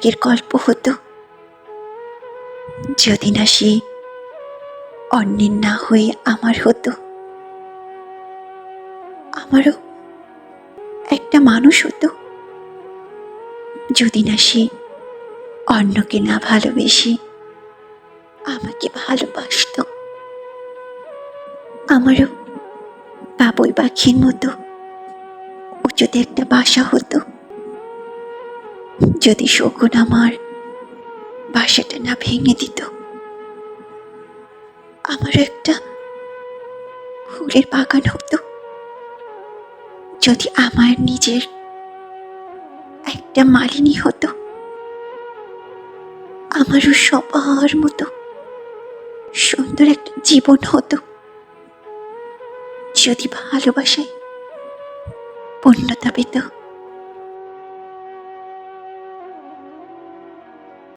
ভাগ্যের গল্প হতো, যদি না সে অন্যের না হয়ে আমার হতো। আমারও একটা মানুষ হতো, যদি না সে অন্যকে না ভালোবেসে আমাকে ভালোবাসতো। আমারও বাবুই পাখির মতো উঁচুতে একটা বাসা হতো, যদি শকুন আমার বাসাটা না ভেঙে দিত। আমারও একটা ফুলের বাগান হতো, যদি আমার নিজের একটা মালিনী হতো। আমারও সবার মতো সুন্দর একটা জীবন হতো, যদি ভালোবাসায় পূর্ণতা পেত।